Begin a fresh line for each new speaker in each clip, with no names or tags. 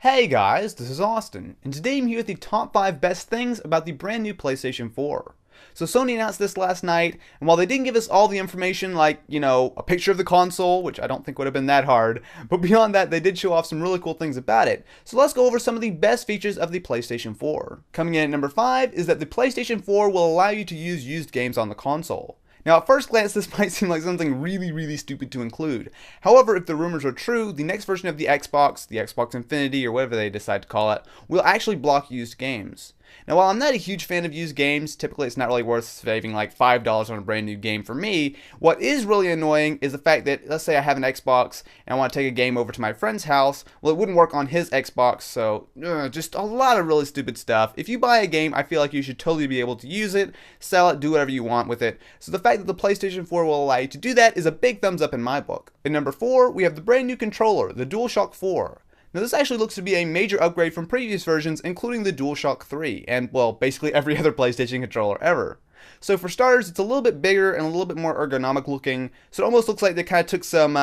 Hey guys, this is Austin, and today I'm here with the top 5 best things about the brand new PlayStation 4. So Sony announced this last night, and while they didn't give us all the information like, a picture of the console, which I don't think would have been that hard, but beyond that they did show off some really cool things about it. So let's go over some of the best features of the PlayStation 4. Coming in at number 5 is that the PlayStation 4 will allow you to use used games on the console. Now, at first glance, this might seem like something really stupid to include. However, if the rumors are true, the next version of the Xbox Infinity, or whatever they decide to call it, will actually block used games. Now, while I'm not a huge fan of used games, typically it's not really worth saving like $5 on a brand new game for me. What is really annoying is the fact that, let's say I have an Xbox and I want to take a game over to my friend's house. Well, it wouldn't work on his Xbox, so just a lot of really stupid stuff. If you buy a game, I feel like you should totally be able to use it, sell it, do whatever you want with it. So the fact that the PlayStation 4 will allow you to do that is a big thumbs up in my book. At number 4, we have the brand new controller, the DualShock 4. Now this actually looks to be a major upgrade from previous versions, including the DualShock 3, and well, basically every other PlayStation controller ever. So for starters, it's a little bit bigger and a little bit more ergonomic looking, so it almost looks like they kind of took some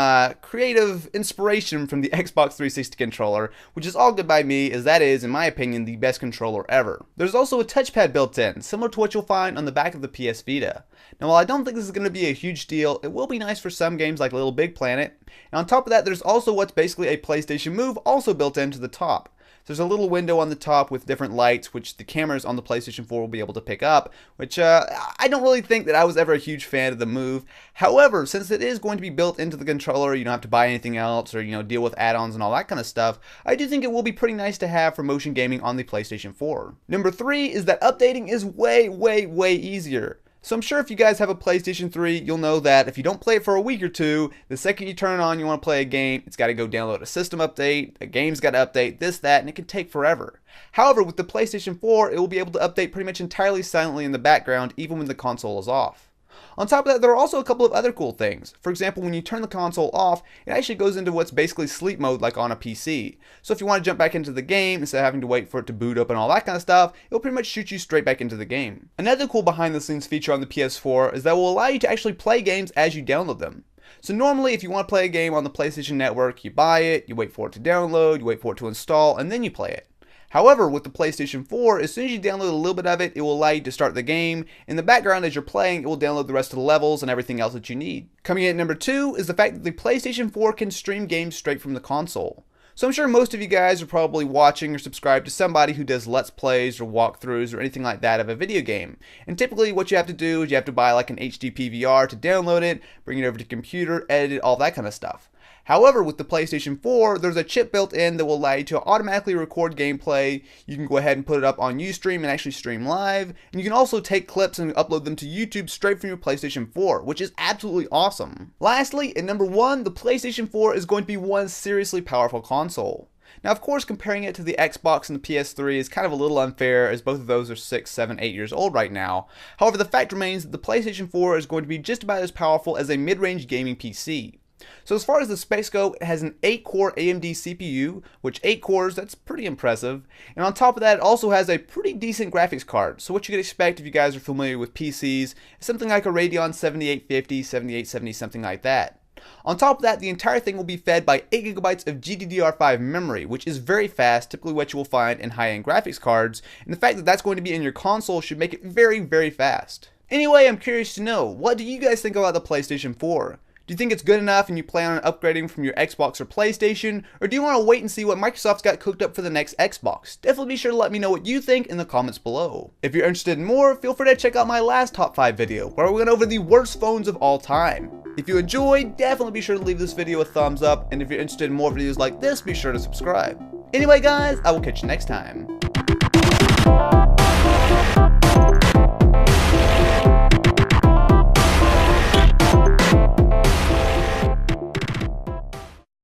creative inspiration from the Xbox 360 controller, which is all good by me, as that is, in my opinion, the best controller ever. There's also a touchpad built in, similar to what you'll find on the back of the PS Vita. Now while I don't think this is going to be a huge deal, it will be nice for some games like Little Big Planet, and on top of that there's also what's basically a PlayStation Move also built into the top. There's a little window on the top with different lights, which the cameras on the PlayStation 4 will be able to pick up, which I don't really think that I was ever a huge fan of the Move. However, since it is going to be built into the controller, you don't have to buy anything else or, deal with add-ons and all that kind of stuff, I do think it will be pretty nice to have for motion gaming on the PlayStation 4. Number 3 is that updating is way easier. So I'm sure if you guys have a PlayStation 3, you'll know that if you don't play it for a week or two, the second you turn it on, you want to play a game, it's got to go download a system update, a game's got to update, this, that, and it can take forever. However, with the PlayStation 4, it will be able to update pretty much entirely silently in the background, even when the console is off. On top of that, there are also a couple of other cool things. For example, when you turn the console off, it actually goes into what's basically sleep mode like on a PC. So if you want to jump back into the game, instead of having to wait for it to boot up and all that kind of stuff, it'll pretty much shoot you straight back into the game. Another cool behind the scenes feature on the PS4 is that it will allow you to actually play games as you download them. So normally if you want to play a game on the PlayStation Network, you buy it, you wait for it to download, you wait for it to install, and then you play it. However, with the PlayStation 4, as soon as you download a little bit of it, it will allow you to start the game. In the background, as you're playing, it will download the rest of the levels and everything else that you need. Coming in at number 2 is the fact that the PlayStation 4 can stream games straight from the console. So I'm sure most of you guys are probably watching or subscribed to somebody who does Let's Plays or walkthroughs or anything like that of a video game. And typically what you have to do is you have to buy like an HD PVR to download it, bring it over to the computer, edit it, all that kind of stuff. However, with the PlayStation 4, there's a chip built in that will allow you to automatically record gameplay. You can go ahead and put it up on Ustream and actually stream live. And you can also take clips and upload them to YouTube straight from your PlayStation 4, which is absolutely awesome. Lastly, at number 1, the PlayStation 4 is going to be one seriously powerful console. Now, of course, comparing it to the Xbox and the PS3 is kind of a little unfair, as both of those are 6, 7, 8 years old right now. However, the fact remains that the PlayStation 4 is going to be just about as powerful as a mid-range gaming PC. So as far as the specs go, it has an 8-core AMD CPU, which 8 cores, that's pretty impressive. And on top of that, it also has a pretty decent graphics card. So what you could expect if you guys are familiar with PCs is something like a Radeon 7850, 7870, something like that. On top of that, the entire thing will be fed by 8GB of GDDR5 memory, which is very fast, typically what you will find in high-end graphics cards, and the fact that that's going to be in your console should make it very fast. Anyway, I'm curious to know, what do you guys think about the PlayStation 4? Do you think it's good enough and you plan on upgrading from your Xbox or PlayStation? Or do you want to wait and see what Microsoft's got cooked up for the next Xbox? Definitely be sure to let me know what you think in the comments below. If you're interested in more, feel free to check out my last top 5 video, where we went over the worst phones of all time. If you enjoyed, definitely be sure to leave this video a thumbs up, and if you're interested in more videos like this, be sure to subscribe. Anyway guys, I will catch you next time.